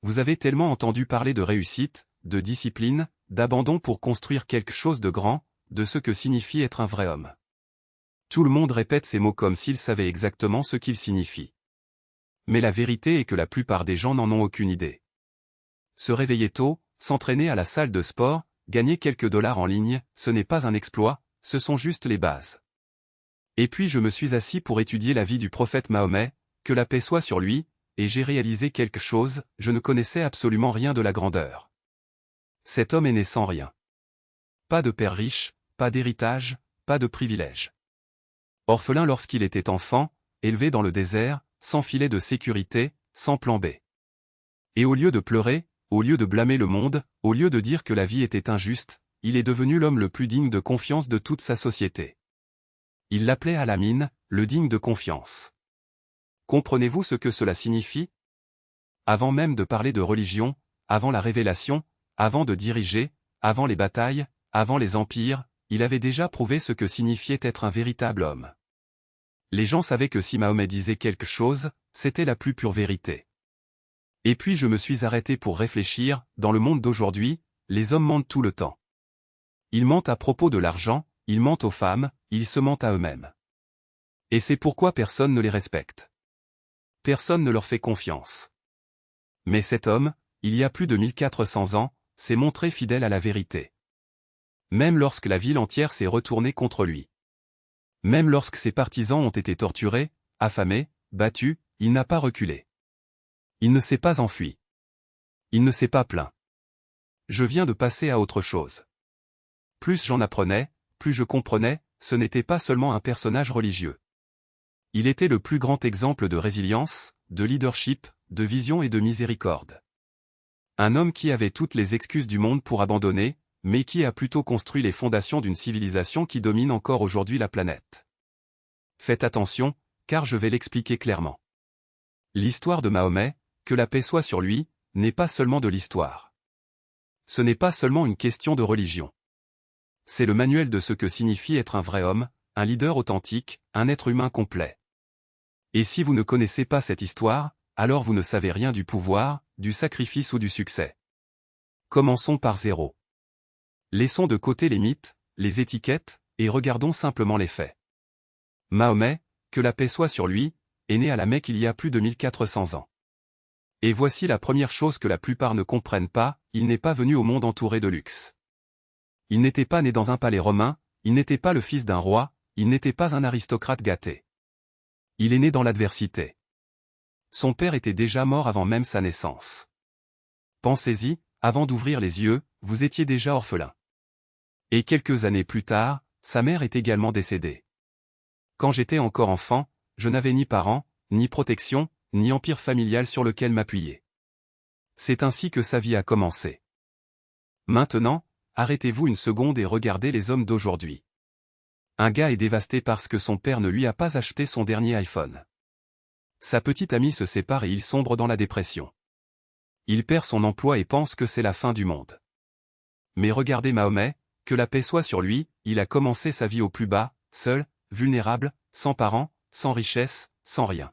vous avez tellement entendu parler de réussite, de discipline, d'abandon pour construire quelque chose de grand, de ce que signifie être un vrai homme. Tout le monde répète ces mots comme s'ils savaient exactement ce qu'ils signifient. Mais la vérité est que la plupart des gens n'en ont aucune idée. Se réveiller tôt, s'entraîner à la salle de sport, gagner quelques dollars en ligne, ce n'est pas un exploit, ce sont juste les bases. Et puis je me suis assis pour étudier la vie du prophète Mahomet, que la paix soit sur lui, et j'ai réalisé quelque chose, je ne connaissais absolument rien de la grandeur. Cet homme est né sans rien. Pas de père riche, pas d'héritage, pas de privilège. Orphelin lorsqu'il était enfant, élevé dans le désert, sans filet de sécurité, sans plan B. Et au lieu de pleurer, au lieu de blâmer le monde, au lieu de dire que la vie était injuste, il est devenu l'homme le plus digne de confiance de toute sa société. Il l'appelait Al-Amin, le digne de confiance. Comprenez-vous ce que cela signifie? Avant même de parler de religion, avant la révélation, avant de diriger, avant les batailles, avant les empires, il avait déjà prouvé ce que signifiait être un véritable homme. Les gens savaient que si Mahomet disait quelque chose, c'était la plus pure vérité. Et puis je me suis arrêté pour réfléchir, dans le monde d'aujourd'hui, les hommes mentent tout le temps. Ils mentent à propos de l'argent, ils mentent aux femmes, ils se mentent à eux-mêmes. Et c'est pourquoi personne ne les respecte. Personne ne leur fait confiance. Mais cet homme, il y a plus de 1400 ans, s'est montré fidèle à la vérité. Même lorsque la ville entière s'est retournée contre lui. Même lorsque ses partisans ont été torturés, affamés, battus, il n'a pas reculé. Il ne s'est pas enfui. Il ne s'est pas plaint. Je viens de passer à autre chose. Plus j'en apprenais, plus je comprenais, ce n'était pas seulement un personnage religieux. Il était le plus grand exemple de résilience, de leadership, de vision et de miséricorde. Un homme qui avait toutes les excuses du monde pour abandonner, mais qui a plutôt construit les fondations d'une civilisation qui domine encore aujourd'hui la planète. Faites attention, car je vais l'expliquer clairement. L'histoire de Mahomet, que la paix soit sur lui, n'est pas seulement de l'histoire. Ce n'est pas seulement une question de religion. C'est le manuel de ce que signifie être un vrai homme, un leader authentique, un être humain complet. Et si vous ne connaissez pas cette histoire, alors vous ne savez rien du pouvoir, du sacrifice ou du succès. Commençons par zéro. Laissons de côté les mythes, les étiquettes, et regardons simplement les faits. Mahomet, que la paix soit sur lui, est né à la Mecque il y a plus de 1400 ans. Et voici la première chose que la plupart ne comprennent pas, il n'est pas venu au monde entouré de luxe. Il n'était pas né dans un palais romain, il n'était pas le fils d'un roi, il n'était pas un aristocrate gâté. Il est né dans l'adversité. Son père était déjà mort avant même sa naissance. Pensez-y, avant d'ouvrir les yeux, vous étiez déjà orphelin. Et quelques années plus tard, sa mère est également décédée. Quand j'étais encore enfant, je n'avais ni parents, ni protection, ni empire familial sur lequel m'appuyer. C'est ainsi que sa vie a commencé. Maintenant, arrêtez-vous une seconde et regardez les hommes d'aujourd'hui. Un gars est dévasté parce que son père ne lui a pas acheté son dernier iPhone. Sa petite amie se sépare et il sombre dans la dépression. Il perd son emploi et pense que c'est la fin du monde. Mais regardez Mahomet, que la paix soit sur lui, il a commencé sa vie au plus bas, seul, vulnérable, sans parents, sans richesse, sans rien.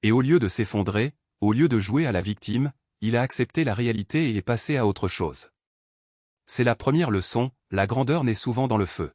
Et au lieu de s'effondrer, au lieu de jouer à la victime, il a accepté la réalité et est passé à autre chose. C'est la première leçon, la grandeur naît souvent dans le feu.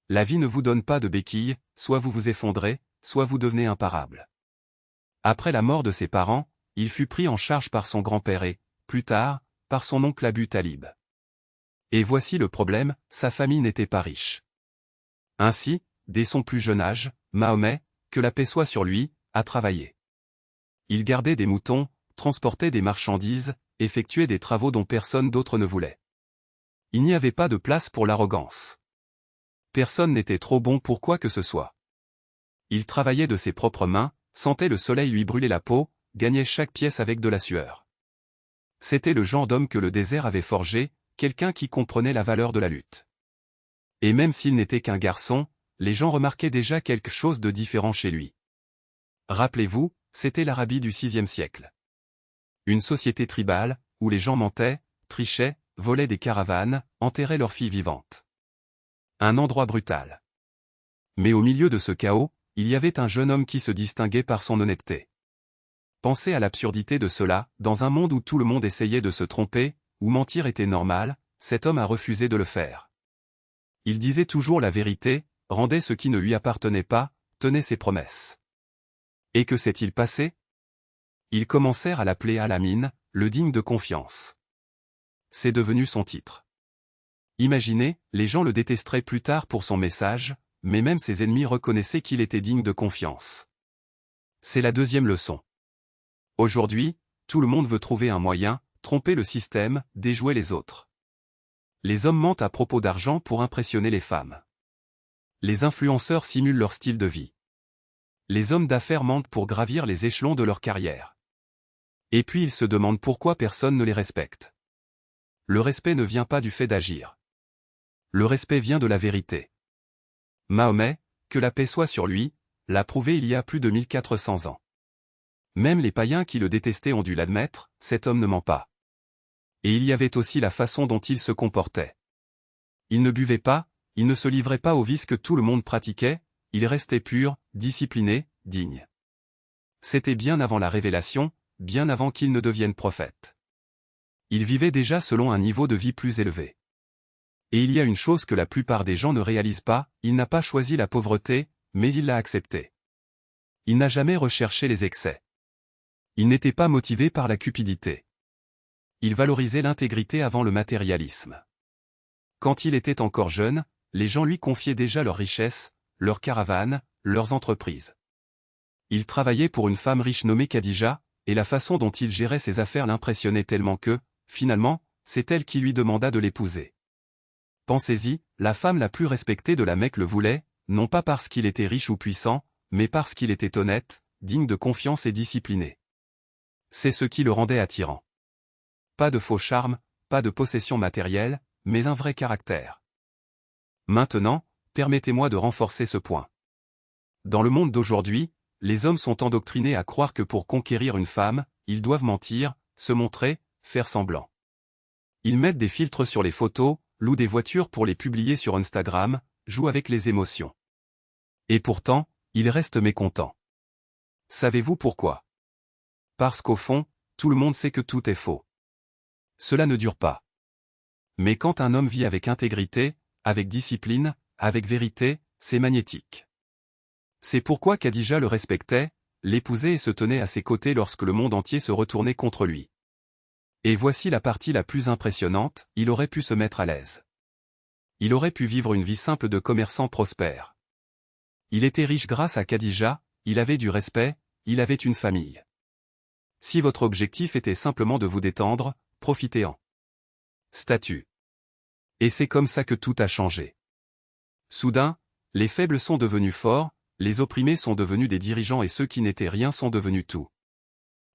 La vie ne vous donne pas de béquilles, soit vous vous effondrez, soit vous devenez imparable. Après la mort de ses parents, il fut pris en charge par son grand-père et, plus tard, par son oncle Abu Talib. Et voici le problème, sa famille n'était pas riche. Ainsi, dès son plus jeune âge, Mahomet, que la paix soit sur lui, a travaillé. Il gardait des moutons, transportait des marchandises, effectuait des travaux dont personne d'autre ne voulait. Il n'y avait pas de place pour l'arrogance. Personne n'était trop bon pour quoi que ce soit. Il travaillait de ses propres mains, sentait le soleil lui brûler la peau, gagnait chaque pièce avec de la sueur. C'était le genre d'homme que le désert avait forgé, quelqu'un qui comprenait la valeur de la lutte. Et même s'il n'était qu'un garçon, les gens remarquaient déjà quelque chose de différent chez lui. Rappelez-vous, c'était l'Arabie du VIe siècle. Une société tribale, où les gens mentaient, trichaient, volaient des caravanes, enterraient leurs filles vivantes. Un endroit brutal. Mais au milieu de ce chaos, il y avait un jeune homme qui se distinguait par son honnêteté. Pensez à l'absurdité de cela, dans un monde où tout le monde essayait de se tromper, où mentir était normal, cet homme a refusé de le faire. Il disait toujours la vérité, rendait ce qui ne lui appartenait pas, tenait ses promesses. Et que s'est-il passé? Ils commencèrent à l'appeler Al-Amin, le digne de confiance. C'est devenu son titre. Imaginez, les gens le détesteraient plus tard pour son message, mais même ses ennemis reconnaissaient qu'il était digne de confiance. C'est la deuxième leçon. Aujourd'hui, tout le monde veut trouver un moyen, tromper le système, déjouer les autres. Les hommes mentent à propos d'argent pour impressionner les femmes. Les influenceurs simulent leur style de vie. Les hommes d'affaires mentent pour gravir les échelons de leur carrière. Et puis ils se demandent pourquoi personne ne les respecte. Le respect ne vient pas du fait d'agir. Le respect vient de la vérité. Mahomet, que la paix soit sur lui, l'a prouvé il y a plus de 1400 ans. Même les païens qui le détestaient ont dû l'admettre, cet homme ne ment pas. Et il y avait aussi la façon dont il se comportait. Il ne buvait pas, il ne se livrait pas aux vices que tout le monde pratiquait, il restait pur, discipliné, digne. C'était bien avant la révélation, bien avant qu'il ne devienne prophète. Il vivait déjà selon un niveau de vie plus élevé. Et il y a une chose que la plupart des gens ne réalisent pas, il n'a pas choisi la pauvreté, mais il l'a acceptée. Il n'a jamais recherché les excès. Il n'était pas motivé par la cupidité. Il valorisait l'intégrité avant le matérialisme. Quand il était encore jeune, les gens lui confiaient déjà leurs richesses, leurs caravanes, leurs entreprises. Il travaillait pour une femme riche nommée Khadija, et la façon dont il gérait ses affaires l'impressionnait tellement que, finalement, c'est elle qui lui demanda de l'épouser. Pensez-y, la femme la plus respectée de la Mecque le voulait, non pas parce qu'il était riche ou puissant, mais parce qu'il était honnête, digne de confiance et discipliné. C'est ce qui le rendait attirant. Pas de faux charme, pas de possession matérielle, mais un vrai caractère. Maintenant, permettez-moi de renforcer ce point. Dans le monde d'aujourd'hui, les hommes sont endoctrinés à croire que pour conquérir une femme, ils doivent mentir, se montrer, faire semblant. Ils mettent des filtres sur les photos, louent des voitures pour les publier sur Instagram, jouent avec les émotions. Et pourtant, ils restent mécontents. Savez-vous pourquoi? Parce qu'au fond, tout le monde sait que tout est faux. Cela ne dure pas. Mais quand un homme vit avec intégrité, avec discipline, avec vérité, c'est magnétique. C'est pourquoi Khadija le respectait, l'épousait et se tenait à ses côtés lorsque le monde entier se retournait contre lui. Et voici la partie la plus impressionnante, il aurait pu se mettre à l'aise. Il aurait pu vivre une vie simple de commerçant prospère. Il était riche grâce à Khadija, il avait du respect, il avait une famille. Si votre objectif était simplement de vous détendre, profitez-en. Statut. Et c'est comme ça que tout a changé. Soudain, les faibles sont devenus forts, les opprimés sont devenus des dirigeants et ceux qui n'étaient rien sont devenus tout.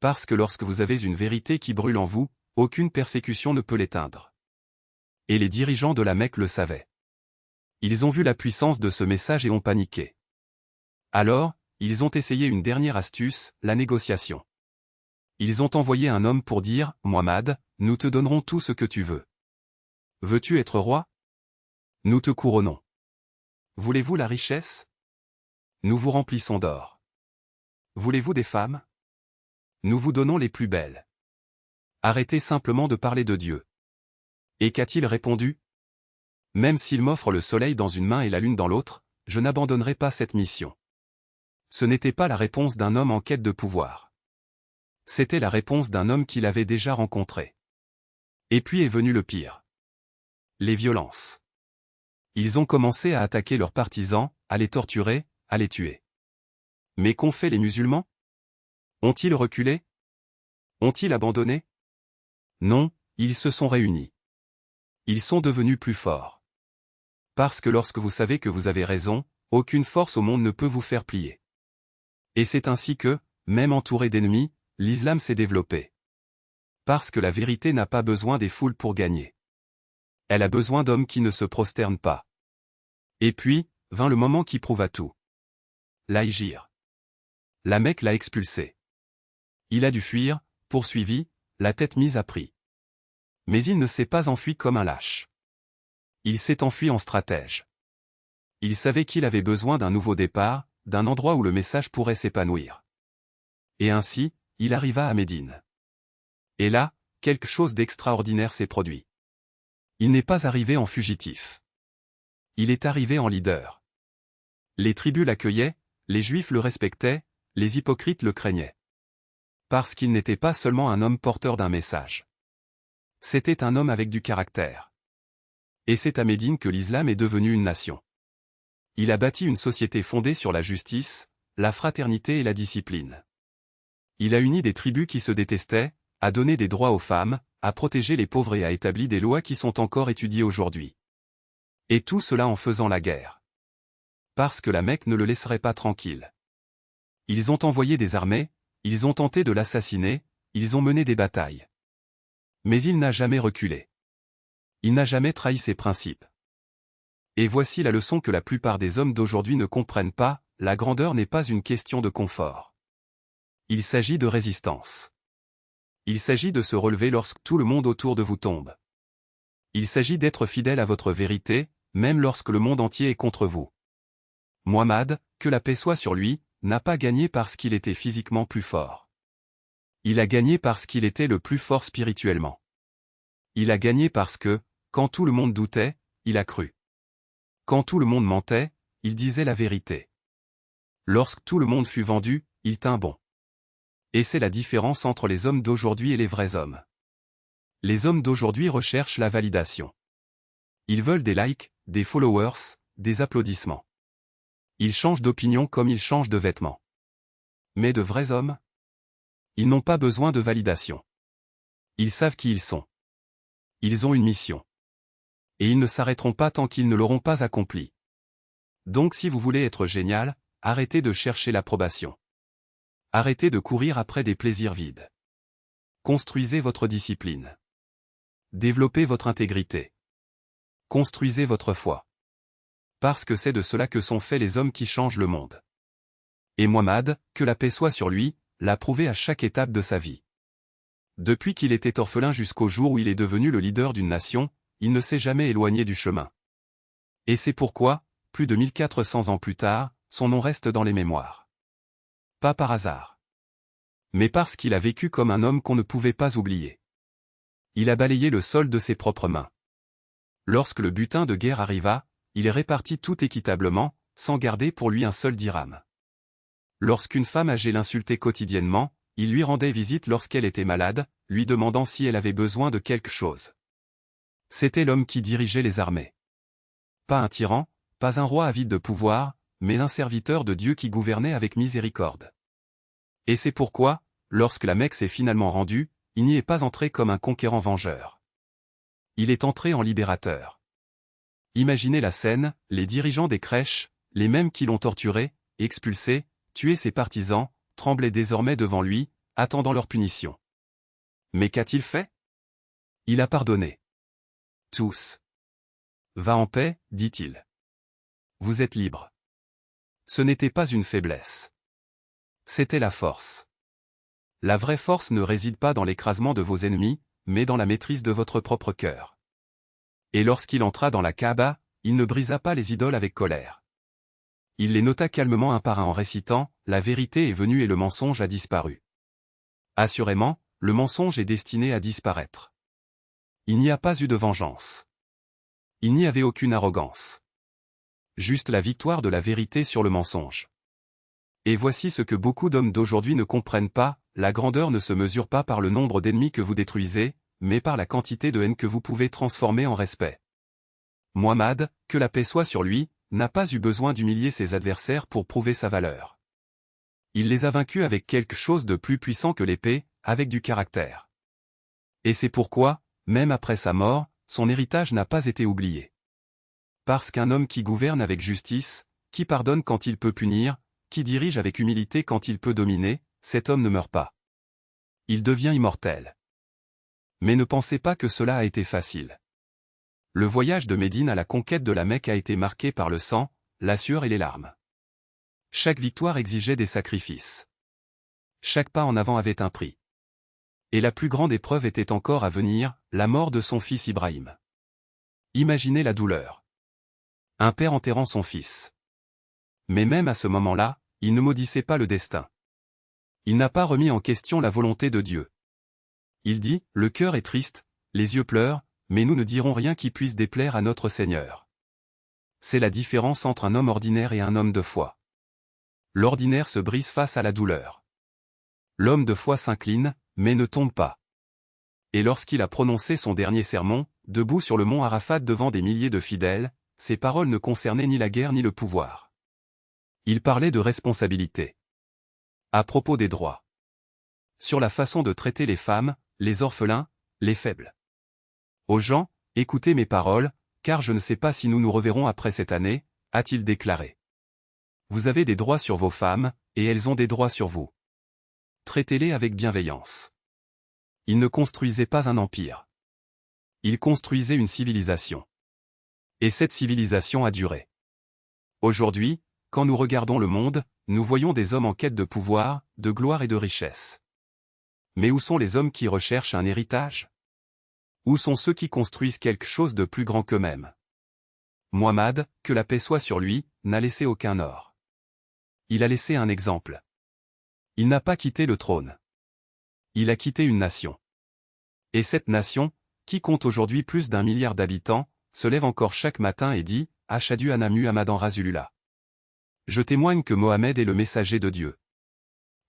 Parce que lorsque vous avez une vérité qui brûle en vous, aucune persécution ne peut l'éteindre. Et les dirigeants de la Mecque le savaient. Ils ont vu la puissance de ce message et ont paniqué. Alors, ils ont essayé une dernière astuce, la négociation. Ils ont envoyé un homme pour dire, « Muhammad, nous te donnerons tout ce que tu veux. Veux-tu être roi? Nous te couronnons. Voulez-vous la richesse? Nous vous remplissons d'or. Voulez-vous des femmes? Nous vous donnons les plus belles. Arrêtez simplement de parler de Dieu. » Et qu'a-t-il répondu? Même s'il m'offre le soleil dans une main et la lune dans l'autre, je n'abandonnerai pas cette mission. Ce n'était pas la réponse d'un homme en quête de pouvoir. C'était la réponse d'un homme qu'il avait déjà rencontré. Et puis est venu le pire. Les violences. Ils ont commencé à attaquer leurs partisans, à les torturer, à les tuer. Mais qu'ont fait les musulmans? Ont-ils reculé? Ont-ils abandonné? Non, ils se sont réunis. Ils sont devenus plus forts. Parce que lorsque vous savez que vous avez raison, aucune force au monde ne peut vous faire plier. Et c'est ainsi que, même entouré d'ennemis, l'islam s'est développé. Parce que la vérité n'a pas besoin des foules pour gagner. Elle a besoin d'hommes qui ne se prosternent pas. Et puis, vint le moment qui prouva tout. L'Hégire. La Mecque l'a expulsé. Il a dû fuir, poursuivi, la tête mise à prix. Mais il ne s'est pas enfui comme un lâche. Il s'est enfui en stratège. Il savait qu'il avait besoin d'un nouveau départ, d'un endroit où le message pourrait s'épanouir. Et ainsi, il arriva à Médine. Et là, quelque chose d'extraordinaire s'est produit. Il n'est pas arrivé en fugitif. Il est arrivé en leader. Les tribus l'accueillaient, les Juifs le respectaient, les hypocrites le craignaient. Parce qu'il n'était pas seulement un homme porteur d'un message. C'était un homme avec du caractère. Et c'est à Médine que l'islam est devenu une nation. Il a bâti une société fondée sur la justice, la fraternité et la discipline. Il a uni des tribus qui se détestaient, a donné des droits aux femmes, a protégé les pauvres et a établi des lois qui sont encore étudiées aujourd'hui. Et tout cela en faisant la guerre. Parce que la Mecque ne le laisserait pas tranquille. Ils ont envoyé des armées, ils ont tenté de l'assassiner, ils ont mené des batailles. Mais il n'a jamais reculé. Il n'a jamais trahi ses principes. Et voici la leçon que la plupart des hommes d'aujourd'hui ne comprennent pas, la grandeur n'est pas une question de confort. Il s'agit de résistance. Il s'agit de se relever lorsque tout le monde autour de vous tombe. Il s'agit d'être fidèle à votre vérité, même lorsque le monde entier est contre vous. Muhammad, que la paix soit sur lui, n'a pas gagné parce qu'il était physiquement plus fort. Il a gagné parce qu'il était le plus fort spirituellement. Il a gagné parce que, quand tout le monde doutait, il a cru. Quand tout le monde mentait, il disait la vérité. Lorsque tout le monde fut vendu, il tint bon. Et c'est la différence entre les hommes d'aujourd'hui et les vrais hommes. Les hommes d'aujourd'hui recherchent la validation. Ils veulent des likes, des followers, des applaudissements. Ils changent d'opinion comme ils changent de vêtements. Mais de vrais hommes? Ils n'ont pas besoin de validation. Ils savent qui ils sont. Ils ont une mission. Et ils ne s'arrêteront pas tant qu'ils ne l'auront pas accomplie. Donc si vous voulez être génial, arrêtez de chercher l'approbation. Arrêtez de courir après des plaisirs vides. Construisez votre discipline. Développez votre intégrité. Construisez votre foi. Parce que c'est de cela que sont faits les hommes qui changent le monde. Et Muhammad, que la paix soit sur lui, l'a prouvé à chaque étape de sa vie. Depuis qu'il était orphelin jusqu'au jour où il est devenu le leader d'une nation, il ne s'est jamais éloigné du chemin. Et c'est pourquoi, plus de 1400 ans plus tard, son nom reste dans les mémoires. Pas par hasard. Mais parce qu'il a vécu comme un homme qu'on ne pouvait pas oublier. Il a balayé le sol de ses propres mains. Lorsque le butin de guerre arriva, il répartit tout équitablement, sans garder pour lui un seul dirham. Lorsqu'une femme âgée l'insultait quotidiennement, il lui rendait visite lorsqu'elle était malade, lui demandant si elle avait besoin de quelque chose. C'était l'homme qui dirigeait les armées. Pas un tyran, pas un roi avide de pouvoir, mais un serviteur de Dieu qui gouvernait avec miséricorde. Et c'est pourquoi, lorsque la Mecque s'est finalement rendue, il n'y est pas entré comme un conquérant vengeur. Il est entré en libérateur. Imaginez la scène, les dirigeants des crèches, les mêmes qui l'ont torturé, expulsé, tué ses partisans, tremblaient désormais devant lui, attendant leur punition. Mais qu'a-t-il fait? Il a pardonné. Tous. Va en paix, dit-il. Vous êtes libres. Ce n'était pas une faiblesse. C'était la force. La vraie force ne réside pas dans l'écrasement de vos ennemis, mais dans la maîtrise de votre propre cœur. Et lorsqu'il entra dans la Kaaba, il ne brisa pas les idoles avec colère. Il les nota calmement un par un en récitant « La vérité est venue et le mensonge a disparu ». Assurément, le mensonge est destiné à disparaître. Il n'y a pas eu de vengeance. Il n'y avait aucune arrogance. Juste la victoire de la vérité sur le mensonge. Et voici ce que beaucoup d'hommes d'aujourd'hui ne comprennent pas, la grandeur ne se mesure pas par le nombre d'ennemis que vous détruisez, mais par la quantité de haine que vous pouvez transformer en respect. Muhammad, que la paix soit sur lui, n'a pas eu besoin d'humilier ses adversaires pour prouver sa valeur. Il les a vaincus avec quelque chose de plus puissant que l'épée, avec du caractère. Et c'est pourquoi, même après sa mort, son héritage n'a pas été oublié. Parce qu'un homme qui gouverne avec justice, qui pardonne quand il peut punir, qui dirige avec humilité quand il peut dominer, cet homme ne meurt pas. Il devient immortel. Mais ne pensez pas que cela a été facile. Le voyage de Médine à la conquête de la Mecque a été marqué par le sang, la sueur et les larmes. Chaque victoire exigeait des sacrifices. Chaque pas en avant avait un prix. Et la plus grande épreuve était encore à venir, la mort de son fils Ibrahim. Imaginez la douleur. Un père enterrant son fils. Mais même à ce moment-là, il ne maudissait pas le destin. Il n'a pas remis en question la volonté de Dieu. Il dit, le cœur est triste, les yeux pleurent, mais nous ne dirons rien qui puisse déplaire à notre Seigneur. C'est la différence entre un homme ordinaire et un homme de foi. L'ordinaire se brise face à la douleur. L'homme de foi s'incline, mais ne tombe pas. Et lorsqu'il a prononcé son dernier sermon, debout sur le mont Arafat devant des milliers de fidèles, ses paroles ne concernaient ni la guerre ni le pouvoir. Il parlait de responsabilité. À propos des droits. Sur la façon de traiter les femmes, les orphelins, les faibles. Aux gens, écoutez mes paroles, car je ne sais pas si nous nous reverrons après cette année, a-t-il déclaré. Vous avez des droits sur vos femmes, et elles ont des droits sur vous. Traitez-les avec bienveillance. Il ne construisait pas un empire. Il construisait une civilisation. Et cette civilisation a duré. Aujourd'hui, quand nous regardons le monde, nous voyons des hommes en quête de pouvoir, de gloire et de richesse. Mais où sont les hommes qui recherchent un héritage? Où sont ceux qui construisent quelque chose de plus grand qu'eux-mêmes? Muhammad, que la paix soit sur lui, n'a laissé aucun or. Il a laissé un exemple. Il n'a pas quitté le trône. Il a quitté une nation. Et cette nation, qui compte aujourd'hui plus d'1 milliard d'habitants, se lève encore chaque matin et dit, Ashhadu anna Muhammadan Rasulullah. Je témoigne que Mohammed est le messager de Dieu.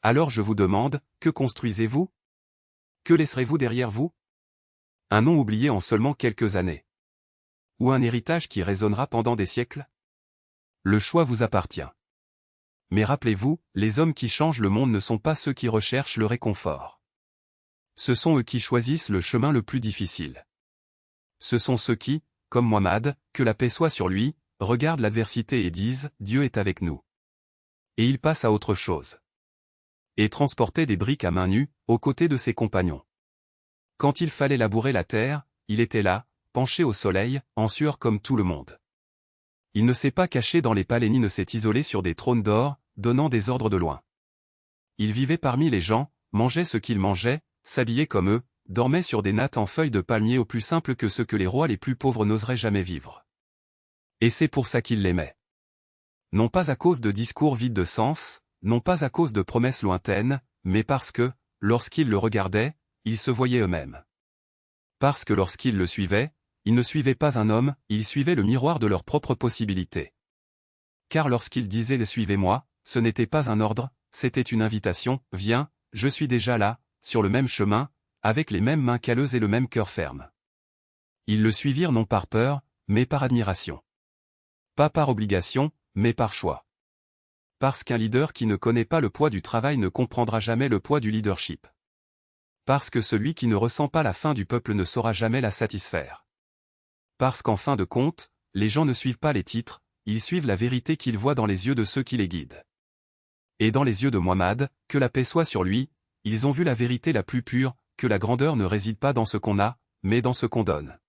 Alors je vous demande, que construisez-vous? Que laisserez-vous derrière vous? Un nom oublié en seulement quelques années. Ou un héritage qui résonnera pendant des siècles? Le choix vous appartient. Mais rappelez-vous, les hommes qui changent le monde ne sont pas ceux qui recherchent le réconfort. Ce sont eux qui choisissent le chemin le plus difficile. Ce sont ceux qui, comme Muhammad, que la paix soit sur lui, regardent l'adversité et disent « Dieu est avec nous ». Et ils passent à autre chose. Et transportaient des briques à main nue, aux côtés de ses compagnons. Quand il fallait labourer la terre, il était là, penché au soleil, en sueur comme tout le monde. Il ne s'est pas caché dans les palais ni ne s'est isolé sur des trônes d'or, donnant des ordres de loin. Il vivait parmi les gens, mangeait ce qu'ils mangeaient, s'habillait comme eux, dormait sur des nattes en feuilles de palmier au plus simple que ce que les rois les plus pauvres n'oseraient jamais vivre. Et c'est pour ça qu'ils l'aimaient. Non pas à cause de discours vides de sens, non pas à cause de promesses lointaines, mais parce que, lorsqu'ils le regardaient, ils se voyaient eux-mêmes. Parce que lorsqu'ils le suivaient, ils ne suivaient pas un homme, ils suivaient le miroir de leurs propres possibilités. Car lorsqu'ils disaient « Suivez-moi », ce n'était pas un ordre, c'était une invitation, « Viens, je suis déjà là, sur le même chemin, avec les mêmes mains calleuses et le même cœur ferme. » Ils le suivirent non par peur, mais par admiration. Pas par obligation, mais par choix. Parce qu'un leader qui ne connaît pas le poids du travail ne comprendra jamais le poids du leadership. Parce que celui qui ne ressent pas la faim du peuple ne saura jamais la satisfaire. Parce qu'en fin de compte, les gens ne suivent pas les titres, ils suivent la vérité qu'ils voient dans les yeux de ceux qui les guident. Et dans les yeux de Muhammad, que la paix soit sur lui, ils ont vu la vérité la plus pure, que la grandeur ne réside pas dans ce qu'on a, mais dans ce qu'on donne.